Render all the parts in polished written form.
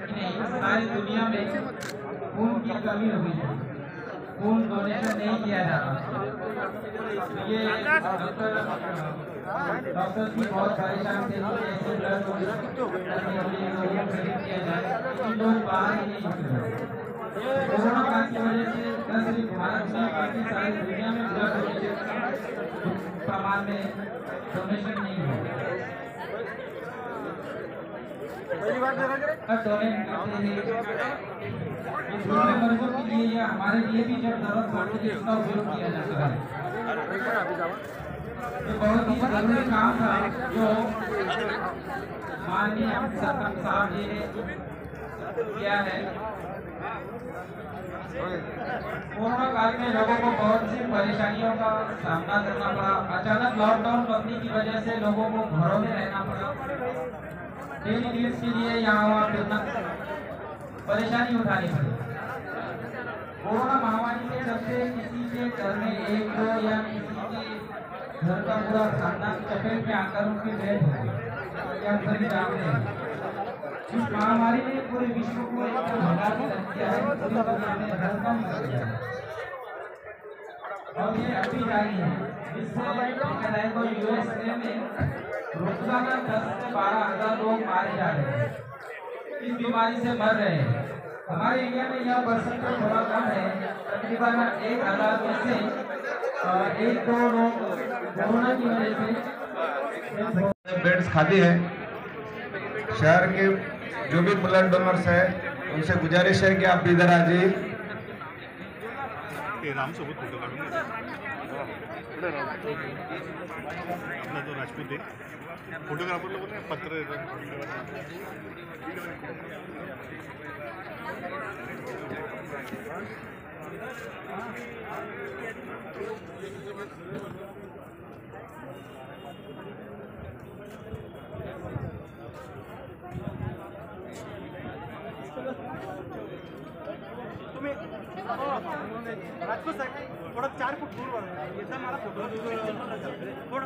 कि नहीं सारी दुनिया में खून की कमी हो गई है, खून डोनेशन नहीं किया जा रहा। ये डॉक्टर भी बहुत परेशान थे कि ऐसे ब्लड डोनेशन किया जाए, लोग बाहर ही नहीं निकल रहे। कोरोना काल की वजह से न सिर्फ भारत में बल्कि सारी दुनिया में ब्लड डोनेशन प्रमाण में डोनेशन नहीं हुआ। डोनेट करते हैं दूसरे मरीजों के लिए या हमारे लिए भी जब जरूरत पड़ती है इसका उपयोग किया जाता है। ये बहुत ही जरूरी काम था जो माननीय सरकार साहब जी ने किया है। कोरोना काल में लोगों को बहुत सी परेशानियों का सामना करना पड़ा। अचानक लॉकडाउन लगने की वजह से लोगों को घरों में रहना पड़ा। डेली नीड्स के लिए यहाँ वहाँ फिरना परेशानी उठानी पड़ी। कोरोना महामारी के चलते किसी के घर में एक दो या किसी के घर का पूरा खानदान चपेट में आकर उनकी डेथ हो गई। क्या हम सभी जानते हैं इस महामारी ने पूरे विश्व को एक भगा के रख दिया है, पूरी दुनिया में धड़कन कर दिया है और ये अभी जारी है। इससे यूएसए में रोजाना 10 से 12 हजार लोग मारे जा रहे हैं, इस बीमारी से मर रहे हैं। हमारे इंडिया में यह परसेंट थोड़ा कम है, तकरीबन 1000 में से 1-2 लोग कोरोना की वजह से बेड्स खाली है। शहर के जो भी ब्लड डोनर्स है उनसे गुजारिश है कि आप इधर आ जाइए। रामसोबत फोटो काढून आपला जो राजपूत आहे फोटोग्राफर लोक नाही पत्र राजपूत साहेब थोड़ा 4 फुट दूर एकदम हमारा फोटो थोड़ा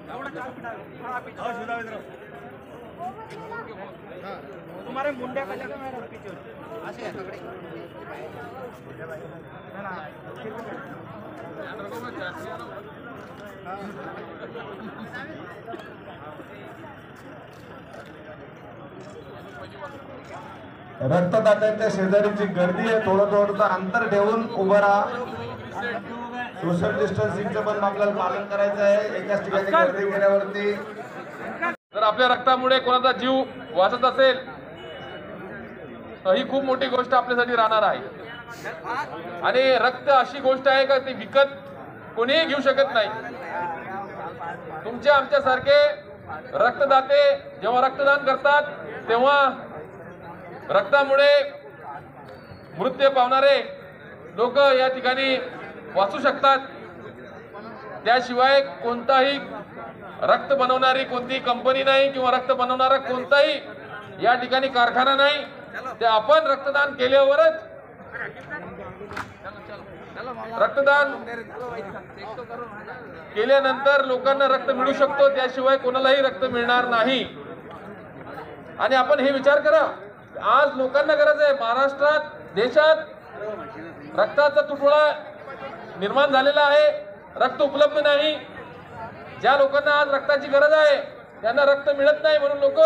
थोड़ा 4 फुट थोड़ा पीछे तुम्हारे मुंडे का जगह मेरा पीछे ऐसे है तगड़े है ना रक्तदात्यांच्या शेजारीची गर्दी आहे, थोडं अंतर ठेवून उभं राहा। सोशल डिस्टन्सिंगचं पण आपल्याला पालन करायचं आहे। एकाच ठिकाणी गर्दी केल्यावरती जर आपल्या रक्तामुळे कोणाचा जीव वाचत असेल तर ही खूप मोठी गोष्ट आपल्यासाठी राहणार आहे। आणि रक्त अशी गोष्ट आहे का ती विकत कोणीही घेऊ शकत नाही। तुमच्या आमच्यासारखे रक्तदाते जेव्हा रक्तदान करतात तेव्हा रक्तामुळे मृत्यू पावणारे लोक या ठिकाणी वाचू शकतात। त्याशिवाय कोणताही रक्त बनवणारी कोणती कंपनी नाही किंवा रक्त बनवणारा कोणताही या ठिकाणी कारखाना नाही। ते आपण रक्तदान केल्यावरच रक्तदान केल्यानंतर लोकांना रक्त मिळू शकतो, त्याशिवाय कोणालाही रक्त मिळणार नाही। आणि आपण हे विचार करा, आज लोकांना गरज आहे, महाराष्ट्रात देशात रक्ताचा तुटवडा निर्माण झालेला आहे, रक्त उपलब्ध नाही। ज्या लोकांना आज रक्ताची गरज आहे त्यांना रक्त मिळत नाही म्हणून लोक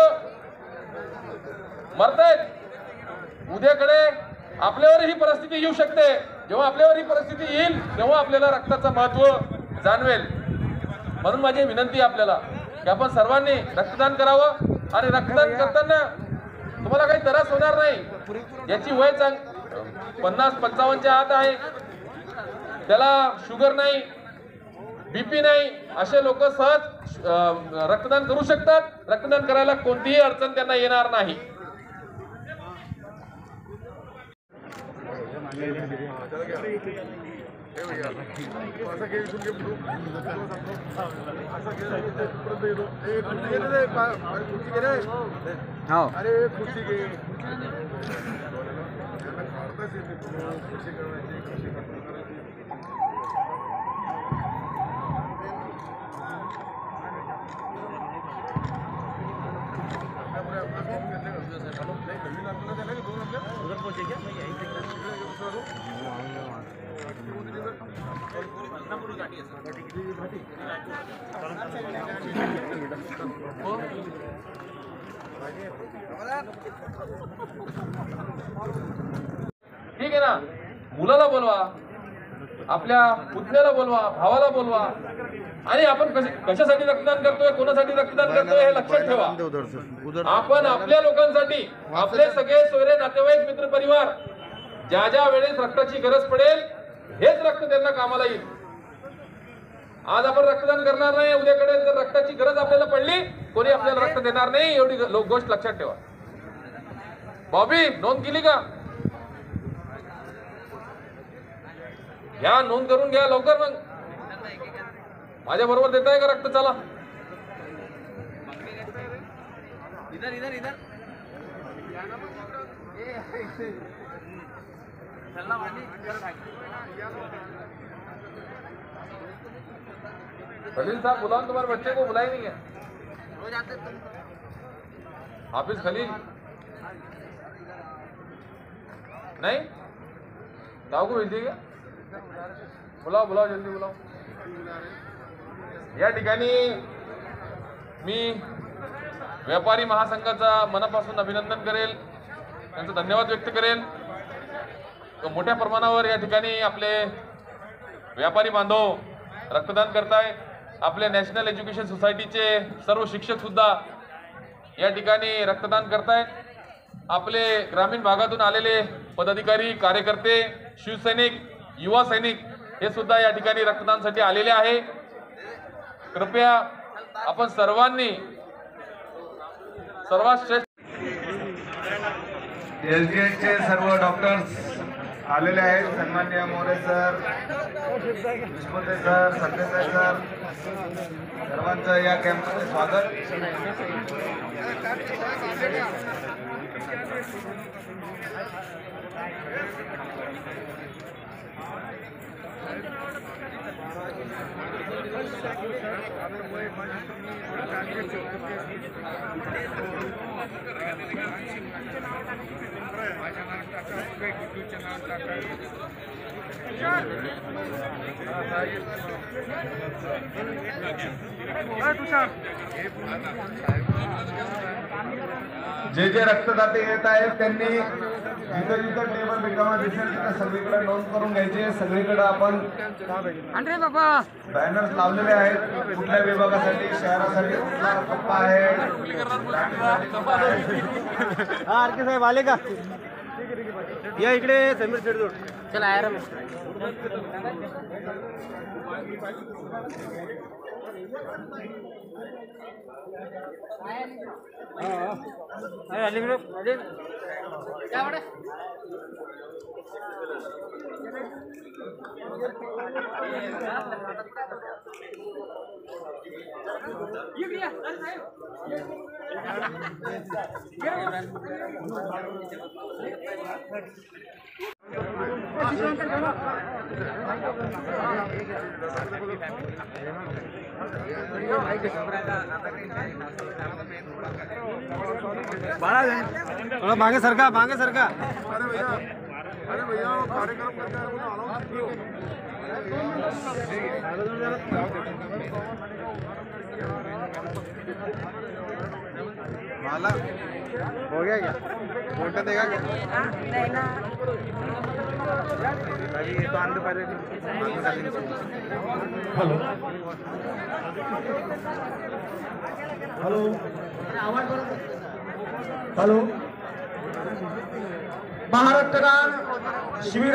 मरतायत। उद्याकडे आपल्यावर ही परिस्थिती येऊ शकते। जेव्हा आपल्यावर ही परिस्थिती येईल तेव्हा आपल्याला रक्ताचं महत्त्व जाणवेल। म्हणून माझी विनंती आपल्याला की आपण सर्वांनी रक्तदान करावं आणि रक्तदान करताना तुम्हाला काही त्रास होणार नाही। याची वय 50-55च्या आत आहे, त्याला शुगर नाही, बीपी नाही, असे लोक सहज रक्तदान करू शकतात। रक्तदान करायला कोणतीही अडचण त्यांना येणार नाही। अरे खुशी घे ठीक आहे ना, मुलाला बोलवा, आपल्या पुतण्याला बोलवा, भावाला बोलवा, आणि आपण कशासाठी रक्तदान करतोय, कोणासाठी रक्तदान करतोय हे लक्षात ठेवा. आपण आपल्या लोकांसाठी, आपले सगळे सोयरे नातेवाईक मित्र परिवार ज्या ज्या वेळेस रक्ताची गरज पडेल हेच रक्त त्यांना कामाला येईल. आज आपण रक्तदान करणार नाही, उद्याकडे जर रक्ताची गरज आपल्याला पडली कोणी आपल्याला रक्त देणार नाही, एवढी गोष्ट लक्षात ठेवा. बॉबी नोंद केली का? घ्या, नोंद करून घ्या लवकर. मग माझ्या बरोबर देत आहे का रक्त? चला. इधर इधर इधर चलना वाली खलील साहब बुलाओ, तुम्हारे बच्चे को बुलाए नहीं है? रोज आते तुम हाफिज खलील नहीं, ताऊ को भेजिए क्या? बुलाओ बुलाओ, जल्दी बुलाओ. या ठिकाणी मी व्यापारी महासंघाचा मनापासून अभिनंदन करेल, त्यांचा धन्यवाद व्यक्त करेल. मोठ्या प्रमाणावर या ठिकाणी आपले व्यापारी बांधव रक्तदान करताय. आपले नॅशनल एज्युकेशन सोसायटीचे सर्व शिक्षक सुद्धा या ठिकाणी रक्तदान करतायत. आपले ग्रामीण भागातून आलेले पदाधिकारी, कार्यकर्ते, शिवसैनिक, युवा सैनिक हे सुद्धा या ठिकाणी रक्तदानासाठी आलेले आहे. कृपया आपण सर्वांनी सर्वात श्रेष्ठ एलजीएसचे सर्व डॉक्टर्स आलेले आहेत. सन्माननीय More sir, Vishnute sir, Sardesai sir, सर्वांचं या कॅम्पमध्ये स्वागत. जे जे रक्तदाते येत आहेत त्यांनी जिथं जिथं टेबल रिकामा दिसेल तिथं सगळीकडे नोंद करून घ्यायचे. सगळीकडे आपण बॅनर्स लावलेले आहेत. कुठल्या विभागासाठी, शहरासाठी कुठला कप्पा आहे. हा आरके साहेब आले का? या इकडे समीर शेडजोड. चला यार बाळा मागे सरका, मागे सरका. अरे भैया कार्यक्रम माला हो गया क्या? फोटो देगा क्या? अभी तो आंदो पहले हॅलो हॅलो महारक्तदान शिबिर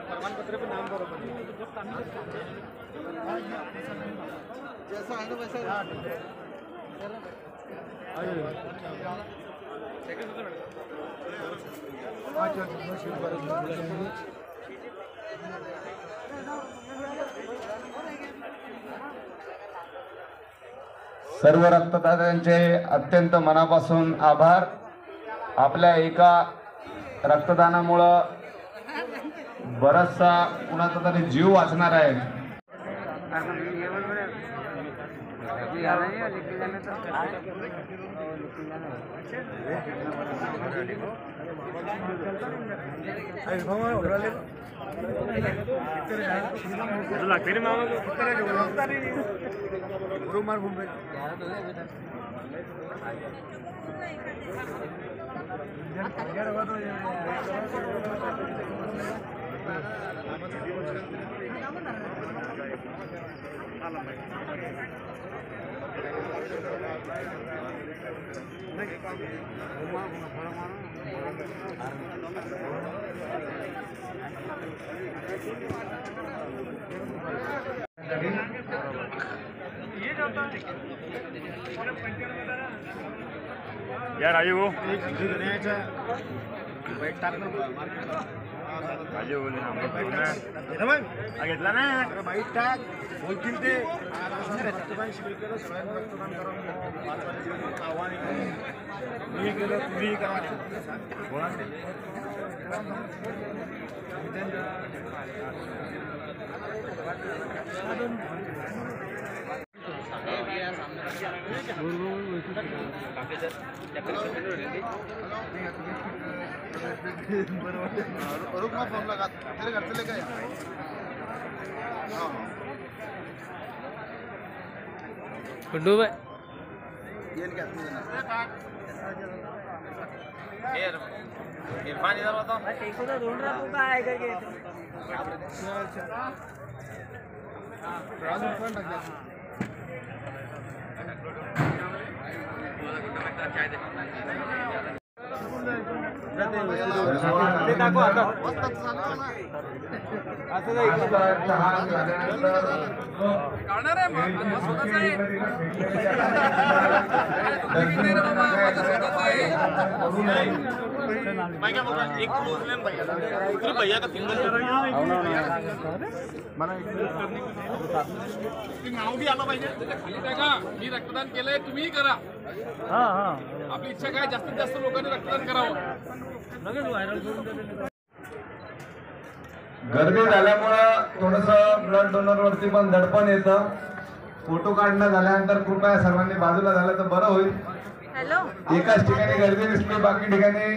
प्रमाणपत्र पे नाम बरोबर जैसा है ना वैसा सर्व रक्तदात्यांचे अत्यंत मनापासून आभार. आपल्या एका रक्तदानामुळं बराचसा कुणाचा तरी जीव वाचणार आहे. या राजू भाऊ राजू घेतला ना बाईक टाक बोलतील ते रक्तदान शिबिर केलं सगळ्यांना रक्तदान करून आव्हान मी केलं तुम्ही करा बोला फोन लगा तेरे घर से लेके गुड्डू भाई इरफान इधर बताओ ढूंढ रहा तू काय करके भैया का सिंगल नाव बी आलं पाहिजे खाली जागा मी रक्तदान केलंय तुम्हीही करा. आपली इच्छा काय जास्तीत जास्त लोकांनी रक्तदान करावं. गर्दी झाल्यामुळं थोडंसं ब्लड डोनर वरती पण दडपण येतं. फोटो काढणं झाल्यानंतर कृपया सर्वांनी बाजूला झालं तर बरं होईल. एकाच ठिकाणी गर्दी दिसली बाकी ठिकाणी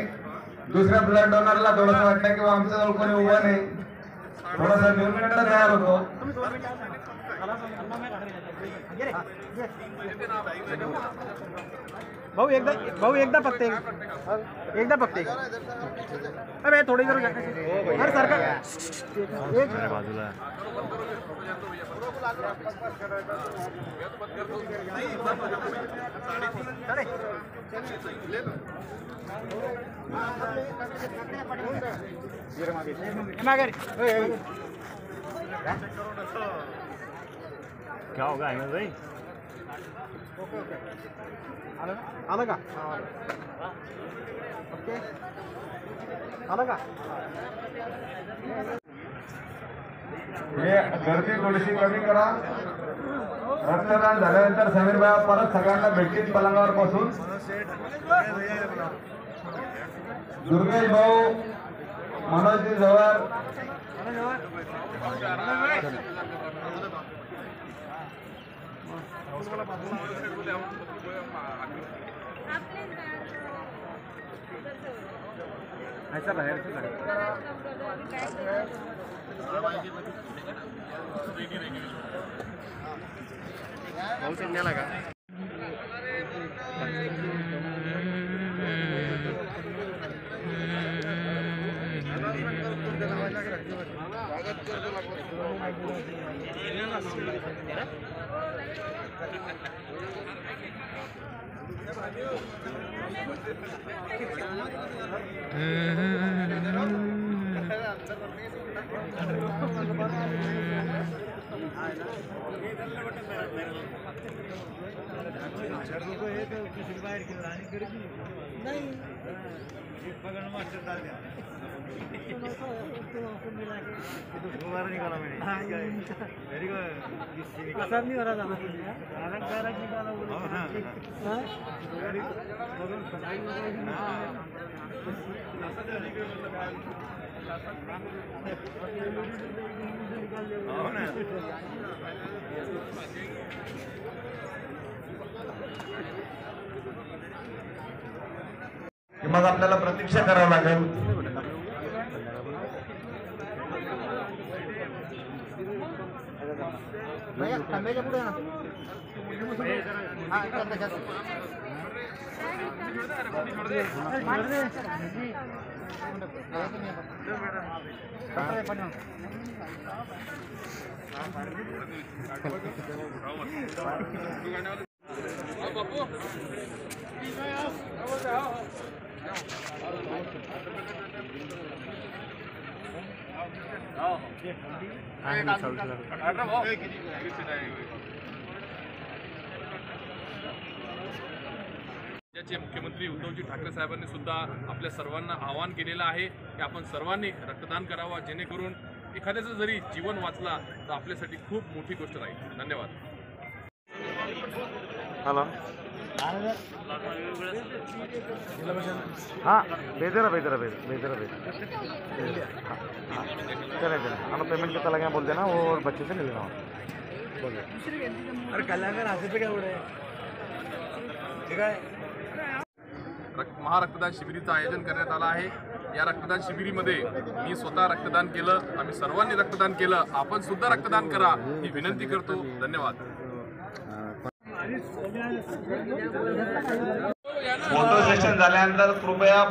दुसऱ्या ब्लड डोनरला थोडंसं वाटतं किंवा आमच्याजवळ कोणी उभं नाही थोडासा न्यूनगंड तयार होतो. भाऊ एकदा फक्त अरे थोडी जर अरे सरकार बाजूला क्या होगा अहमद भाई आलं का ओके आलं का हे गर्दी थोडीशी कमी करा. रक्तदान झाल्यानंतर समीर भाई परत सगळ्यांना भेटतील पलंगावर बसून. दुर्गेश भाऊ मनोजजी जवळ ऐसा बाहेर लगा मग आपल्याला प्रतीक्षा करावं लागेल. राज्याचे मुख्यमंत्री उद्धवजी ठाकरे साहेबांनी सुद्धा आपल्या सर्वांना आवाहन केलेलं आहे की आपण सर्वांनी रक्तदान करावं, जेणेकरून एखाद्याचं जरी जीवन वाचला तर आपल्यासाठी खूप मोठी गोष्ट राहील. धन्यवाद. हॅलो हाँ भेजरा चले हम पेमेंट कितना लगे बोल देना वो और बच्चे से ले लेना बोलिए. अरे कलाकार हाथ पे क्या उड़े ठीक है. महारक्तदान शिबिरीचं आयोजन करण्यात आलं आहे. या रक्तदान शिबिरीमध्ये मी स्वतः रक्तदान केलं, आम्ही सर्वांनी रक्तदान केलं. आपण सुद्धा रक्तदान करा ही विनंती करतो. धन्यवाद. फोटो सेशन झाल्यानंतर कृपया